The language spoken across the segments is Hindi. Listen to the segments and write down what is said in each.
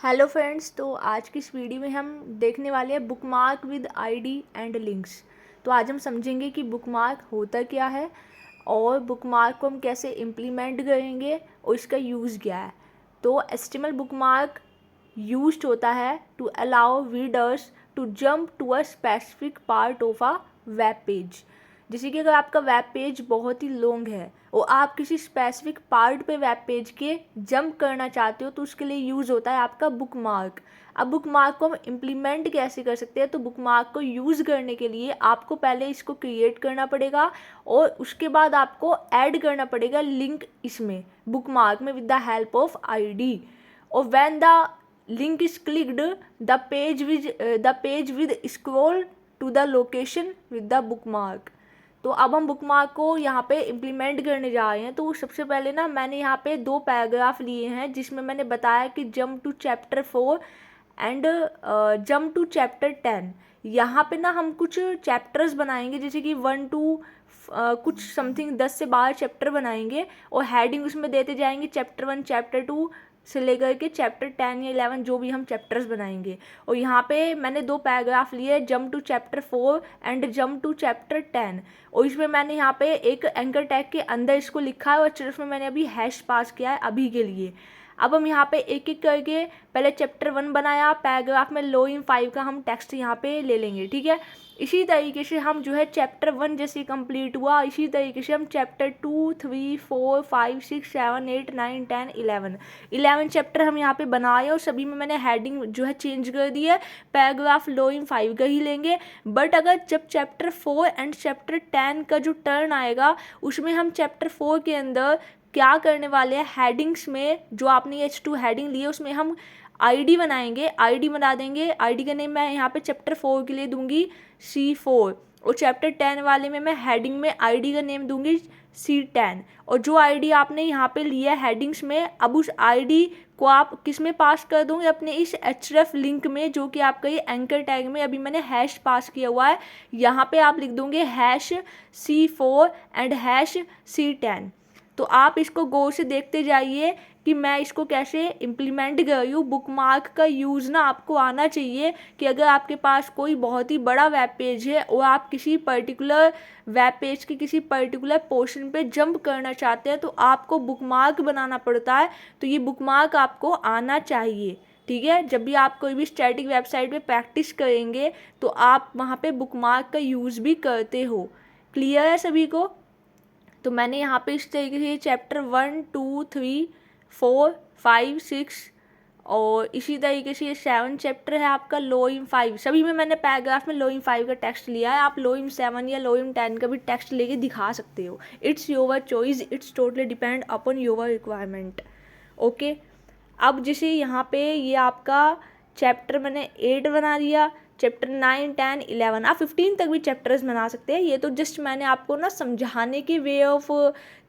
हेलो फ्रेंड्स, तो आज की इस वीडियो में हम देखने वाले हैं bookmark with ID and links. तो आज हम समझेंगे कि बुकमार्क होता क्या है और बुकमार्क को हम कैसे इम्प्लीमेंट करेंगे और इसका यूज़ क्या है। तो एचटीएमएल बुकमार्क यूज्ड होता है to allow readers to jump to a specific part of a web page. जैसे कि अगर आपका वेब पेज बहुत ही लॉन्ग है और आप किसी स्पेसिफिक पार्ट पे वेब पेज के जंप करना चाहते हो तो उसके लिए यूज़ होता है आपका बुकमार्क। अब बुकमार्क को हम इम्प्लीमेंट कैसे कर सकते हैं, तो बुकमार्क को यूज़ करने के लिए आपको पहले इसको क्रिएट करना पड़ेगा और उसके बाद आपको ऐड करना पड़ेगा लिंक इसमें बुकमार्क में with the help of ID. और when the link is clicked the page with scroll to the location with the bookmark. तो अब हम बुकमार्क को यहाँ पे इम्प्लीमेंट करने जा रहे हैं। तो सबसे पहले ना मैंने यहाँ पे 2 पैराग्राफ लिए हैं जिसमें मैंने बताया कि jump to chapter 4 and jump to chapter 10। यहाँ पे ना हम कुछ चैप्टर्स बनाएंगे, जैसे कि 1 टू कुछ समथिंग 10 से 12 चैप्टर बनाएंगे और हेडिंग उसमें देते जाएंगे चैप्टर 1 चैप्टर 2 से लेकर के चैप्टर 10 या 11 जो भी हम चैप्टर्स बनाएंगे। और यहाँ पे मैंने 2 पैराग्राफ लिए, jump to chapter 4 and jump to chapter 10। और इसमें मैंने यहाँ पे एक एंकर टैग के अंदर इसको लिखा है और सिर्फ में मैंने अभी हैश पास किया है अभी के लिए। अब हम यहाँ पे एक एक करके पहले चैप्टर 1 बनाया, पैराग्राफ में लोइंग 5 का हम टेक्स्ट यहाँ पे ले लेंगे, ठीक है। इसी तरीके से हम जो है चैप्टर 1 जैसे कंप्लीट हुआ, इसी तरीके से हम चैप्टर 2, 3, 4, 5, 6, 7, 8, 9, 10, 11 चैप्टर हम यहाँ पे बनाए और सभी में मैंने हेडिंग जो है चेंज कर दी है। पैराग्राफ लोइंग 5 का ही लेंगे, बट अगर जब चैप्टर 4 एंड चैप्टर 10 का जो टर्न आएगा उसमें हम चैप्टर 4 के अंदर क्या करने वाले हैं, हेडिंग्स में जो आपने H2 हेडिंग ली है उसमें हम आईडी बनाएंगे, आईडी बना देंगे। आईडी का नेम मैं यहाँ पे चैप्टर 4 के लिए दूंगी C4 और चैप्टर 10 वाले में मैं हेडिंग में आईडी का नेम दूंगी C10। और जो आईडी आपने यहाँ पे लिया है हेडिंग्स में, अब उस आईडी को आप किस में पास कर दोगे, अपने इस href लिंक में जो कि आपका ये एंकर टैग में अभी मैंने हैश पास किया हुआ है। यहाँ पे आप लिख दोगे #C4 एंड #C10। तो आप इसको गौर से देखते जाइए कि मैं इसको कैसे इम्प्लीमेंट कर रही हूँ। बुकमार्क का यूज़ ना आपको आना चाहिए कि अगर आपके पास कोई बहुत ही बड़ा वेब पेज है और आप किसी पर्टिकुलर वेब पेज के किसी पर्टिकुलर पोर्शन पे जंप करना चाहते हैं तो आपको बुकमार्क बनाना पड़ता है। तो ये बुकमार्क आपको आना चाहिए, ठीक है। जब भी आप कोई भी स्टैटिक वेबसाइट पे प्रैक्टिस करेंगे तो आप वहाँ पे बुकमार्क का यूज़ भी करते हो। क्लियर है सभी को? तो मैंने यहाँ पे इस तरीके से चैप्टर 1, 2, 3, 4, 5, 6 और इसी तरीके से ये 7 चैप्टर है आपका लोइम 5। सभी में मैंने पैराग्राफ में लोइम 5 का टेक्स्ट लिया है। आप लोइम 7 या लोइम 10 का भी टेक्स्ट लेके दिखा सकते हो। It's your choice, it's totally depend upon your requirement. Okay, अब जैसे यहाँ पे ये आपका चैप्टर मैंने 8 बना लिया, चैप्टर 9, 10, 11, आप 15 तक भी चैप्टर्स बना सकते हैं। ये तो जस्ट मैंने आपको ना समझाने के वे ऑफ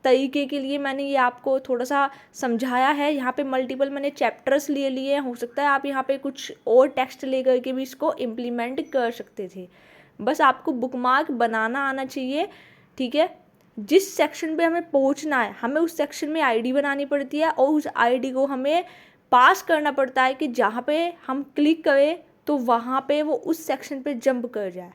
तरीके के लिए मैंने ये आपको थोड़ा सा समझाया है। यहाँ पे मल्टीपल मैंने चैप्टर्स ले लिए, हो सकता है आप यहाँ पे कुछ और टेक्स्ट ले करके भी इसको इम्प्लीमेंट कर सकते थे। बस आपको बुकमार्क बनाना आना चाहिए, ठीक है। जिस सेक्शन पे हमें पहुँचना है हमें उस सेक्शन में आईडी बनानी पड़ती है और उस आईडी को हमें पास करना पड़ता है कि जहाँ पे हम क्लिक करें तो वहाँ पे वो उस सेक्शन पे जंप कर जाए।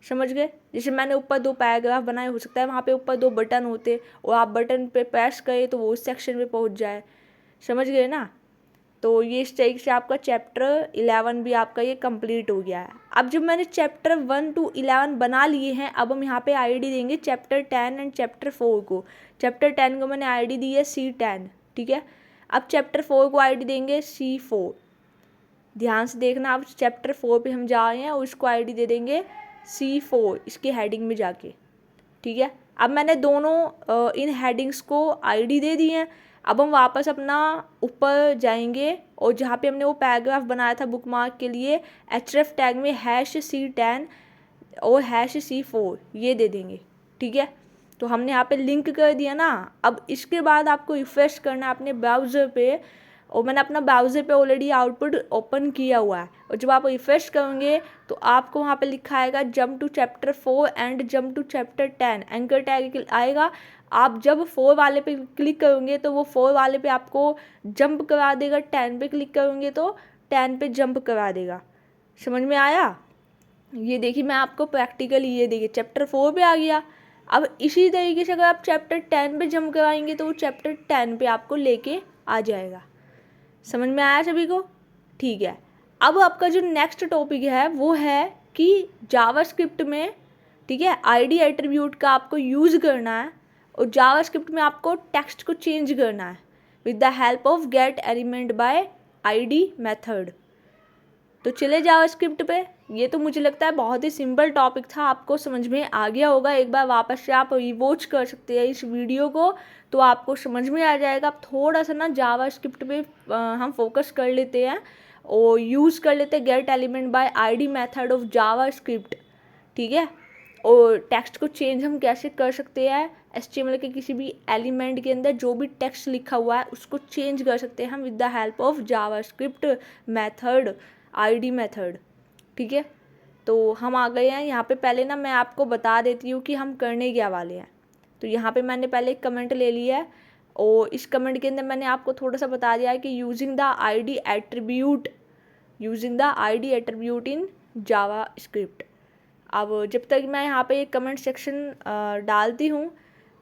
समझ गए? जैसे मैंने ऊपर 2 पैराग्राफ बनाए, हो सकता है वहाँ पे ऊपर 2 बटन होते और आप बटन पे प्रेस करें तो वो उस सेक्शन पे पहुँच जाए। समझ गए ना? तो ये इस तरीके से आपका चैप्टर 11 भी आपका ये कंप्लीट हो गया है। अब जब मैंने चैप्टर 1 to 11 बना लिए हैं, अब हम यहाँ पे आईडी देंगे चैप्टर 10 एंड चैप्टर 4 को। चैप्टर 10 को मैंने आईडी दी है C10, ठीक है। अब चैप्टर 4 को आईडी देंगे C4। ध्यान से देखना, अब चैप्टर 4 पे हम जा रहे हैं और इसको आईडी दे देंगे C4 इसके हेडिंग में जाके, ठीक है। अब मैंने दोनों इन हेडिंग्स को आईडी दे दी हैं। अब हम वापस अपना ऊपर जाएंगे और जहाँ पे हमने वो पैराग्राफ बनाया था बुकमार्क के लिए, href टैग में #C10 और #C4 ये दे देंगे, ठीक है। तो हमने यहाँ पे लिंक कर दिया ना। अब इसके बाद आपको रिफ्रेश करना है अपने ब्राउज़र पे, और मैंने अपना ब्राउज़र पे ऑलरेडी आउटपुट ओपन किया हुआ है। और जब आप रिफ्रेश करोगे तो आपको वहाँ पे लिखा आएगा jump to chapter 4 and jump to chapter 10, anchor tag आएगा। आप जब 4 वाले पे क्लिक करोगे तो वो 4 वाले पे आपको जंप करा देगा, 10 पे क्लिक करोगे तो 10 पे जंप करा देगा। समझ में आया? ये देखिए मैं आपको प्रैक्टिकली, ये देखिए चैप्टर 4 पे आ गया। अब इसी तरीके से अगर आप चैप्टर 10 पे जंप कराएंगे तो वो चैप्टर 10 पे आपको लेके आ जाएगा। समझ में आया सभी को? ठीक है। अब आपका जो नेक्स्ट टॉपिक है वो है कि जावास्क्रिप्ट में, ठीक है, आईडी एट्रीब्यूट का आपको यूज़ करना है और जावास्क्रिप्ट में आपको टेक्स्ट को चेंज करना है with the help of gate element by ID method. तो चले जावास्क्रिप्ट पे। ये तो मुझे लगता है बहुत ही सिंपल टॉपिक था, आपको समझ में आ गया होगा। एक बार वापस से आप रिवॉच कर सकते हैं इस वीडियो को, तो आपको समझ में आ जाएगा। अब थोड़ा सा ना जावास्क्रिप्ट पे हम फोकस कर लेते हैं और यूज़ कर लेते हैं gate element by ID method of JavaScript, ठीक है। और टेक्स्ट को चेंज हम कैसे कर सकते हैं, HTML के किसी भी एलिमेंट के अंदर जो भी टेक्स्ट लिखा हुआ है उसको चेंज कर सकते हैं हम with the help of JavaScript method, ID method, ठीक है। तो हम आ गए हैं यहाँ पे। पहले ना मैं आपको बता देती हूँ कि हम करने क्या वाले हैं। तो यहाँ पे मैंने पहले एक कमेंट ले लिया है और इस कमेंट के अंदर मैंने आपको थोड़ा सा बता दिया है कि using the ID attribute in JavaScript. अब जब तक मैं यहाँ पे एक कमेंट सेक्शन डालती हूँ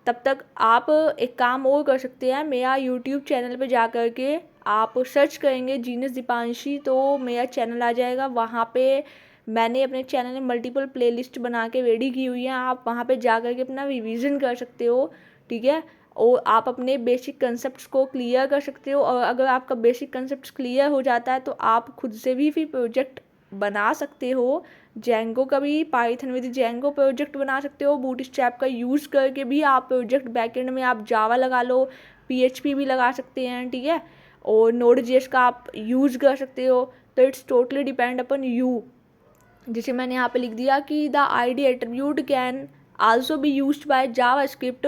तब तक आप एक काम और कर सकते हैं। मेरा यूट्यूब चैनल पे जा कर के आप सर्च करेंगे जीनियस दीपांशी, तो मेरा चैनल आ जाएगा। वहाँ पे मैंने अपने चैनल में मल्टीपल प्लेलिस्ट बना के रेडी की हुई है। आप वहाँ पे जा कर के अपना रिवीजन कर सकते हो, ठीक है। और आप अपने बेसिक कंसेप्ट्स को क्लियर कर सकते हो। और अगर आपका बेसिक कंसेप्ट क्लियर हो जाता है तो आप खुद से भी प्रोजेक्ट बना सकते हो। जेंगो का भी, पाइथन विद जेंगो प्रोजेक्ट बना सकते हो। बूटस्ट्रैप का यूज़ करके भी आप प्रोजेक्ट बैकएंड में आप जावा लगा लो, PHP भी लगा सकते हैं, ठीक है। और नोड.js का आप यूज़ कर सकते हो। तो it's totally depend upon you. जैसे मैंने यहाँ पे लिख दिया कि the ID attribute can also be used by JavaScript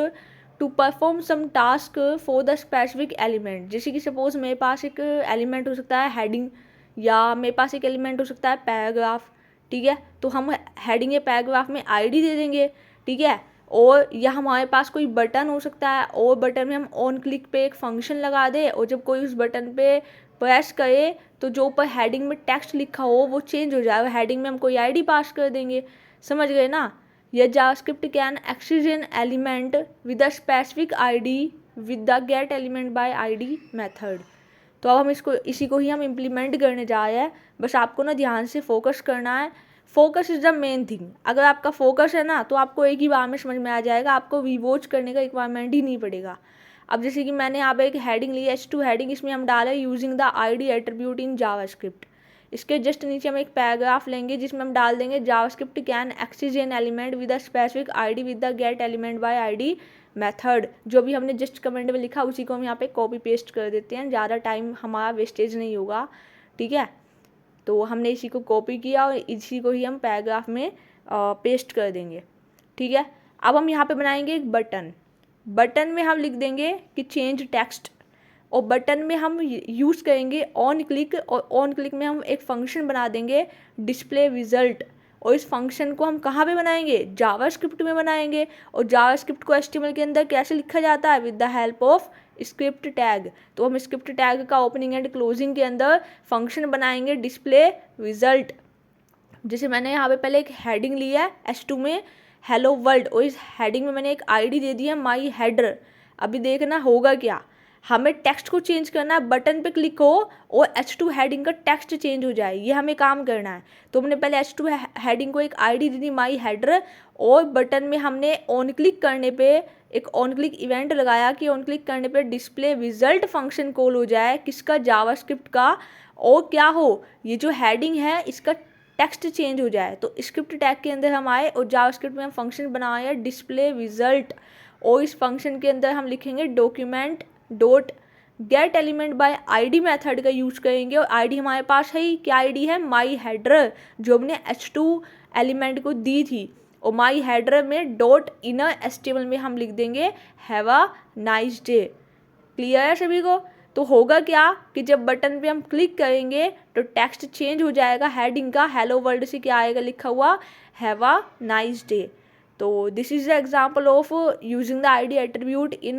to perform some task for the specific element. जैसे कि सपोज मेरे पास एक एलिमेंट हो सकता है हेडिंग, या मेरे पास एक एलिमेंट हो सकता है पैराग्राफ, ठीक है। तो हम हेडिंग या पैराग्राफ में आईडी दे देंगे, ठीक है। और या हमारे पास कोई बटन हो सकता है और बटन में हम ऑन क्लिक पे एक फंक्शन लगा दे और जब कोई उस बटन पे प्रेस करे तो जो ऊपर हेडिंग में टेक्स्ट लिखा हो वो चेंज हो जाए। हेडिंग में हम कोई आईडी पास कर देंगे। समझ गए ना? यह JavaScript can access an element with a specific ID with the get element by ID method. तो अब हम इसी को ही हम इम्प्लीमेंट करने जा रहे हैं। बस आपको ना ध्यान से फोकस करना है। Focus is the main thing. अगर आपका फोकस है ना तो आपको एक ही बार में समझ में आ जाएगा, आपको रिवॉच करने का रिक्वायरमेंट ही नहीं पड़ेगा। अब जैसे कि मैंने यहाँ पे एक हेडिंग ली है, H2 हेडिंग, इसमें हम डाले using the ID attribute in JavaScript. इसके जस्ट नीचे हम एक पैराग्राफ लेंगे जिसमें हम डाल देंगे JavaScript can access an element with a specific ID with the get element by ID method. जो भी हमने जस्ट कमेंट में लिखा उसी को हम यहाँ पे कॉपी पेस्ट कर देते हैं, ज़्यादा टाइम हमारा वेस्टेज नहीं होगा, ठीक है। तो हमने इसी को कॉपी किया और इसी को ही हम पैराग्राफ में पेस्ट कर देंगे, ठीक है। अब हम यहाँ पे बनाएंगे एक बटन में हम लिख देंगे कि चेंज टेक्स्ट, और बटन में हम यूज़ करेंगे ऑन क्लिक, और ऑन क्लिक में हम एक फंक्शन बना देंगे डिस्प्ले रिजल्ट। और इस फंक्शन को हम कहाँ पे बनाएंगे? जावास्क्रिप्ट में बनाएंगे। और जावास्क्रिप्ट को HTML के अंदर कैसे लिखा जाता है? With the help of script tag. तो हम स्क्रिप्ट टैग का ओपनिंग एंड क्लोजिंग के अंदर फंक्शन बनाएंगे डिस्प्ले रिजल्ट। जैसे मैंने यहाँ पे पहले एक हेडिंग ली है H2 में, हेलो वर्ल्ड, और इस हेडिंग में मैंने एक आईडी दे दी है माई हेडर। अभी देखना होगा क्या, हमें टेक्स्ट को चेंज करना है। बटन पे क्लिक हो और H2 हेडिंग का टेक्स्ट चेंज हो जाए, ये हमें काम करना है। तो हमने पहले H2 हेडिंग को एक आईडी दी थी माई हेडर, और बटन में हमने ऑन क्लिक करने पे एक ऑन क्लिक इवेंट लगाया कि ऑन क्लिक करने पे डिस्प्ले रिजल्ट फंक्शन कॉल हो जाए, किसका? जावास्क्रिप्ट का। और क्या हो, ये जो हेडिंग है इसका टेक्स्ट चेंज हो जाए। तो स्क्रिप्ट टैग के अंदर हम आए और जावास्क्रिप्ट में हम फंक्शन बनाए डिस्प्ले रिजल्ट, और इस फंक्शन के अंदर हम लिखेंगे document dot gate element by ID method का यूज करेंगे। और आईडी हमारे पास है ही, क्या आईडी है? माई हेडर, जो हमने H2 एलिमेंट को दी थी। और माई हेडर में डॉट इनर HTML में हम लिख देंगे have a nice day. Clear है सभी को? तो होगा क्या कि जब बटन पे हम क्लिक करेंगे तो टेक्स्ट चेंज हो जाएगा हेडिंग का, हेलो वर्ल्ड से क्या आएगा लिखा हुआ? Have a nice day. तो this is the example of using the ID attribute in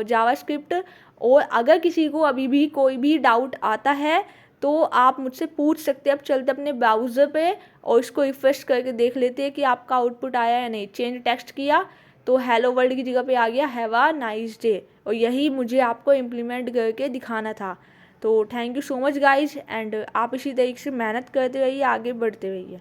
JavaScript. और अगर किसी को अभी भी कोई भी डाउट आता है तो आप मुझसे पूछ सकते हैं। अब चलते अपने ब्राउज़र पे और इसको रिफ्रेश करके देख लेते हैं कि आपका आउटपुट आया या नहीं। चेंज टेक्स्ट किया तो हेलो वर्ल्ड की जगह पे आ गया हैव अ नाइस डे, और यही मुझे आपको इम्प्लीमेंट करके दिखाना था। तो thank you so much guys, and आप इसी तरीके से मेहनत करते रहिए, आगे बढ़ते रहिए।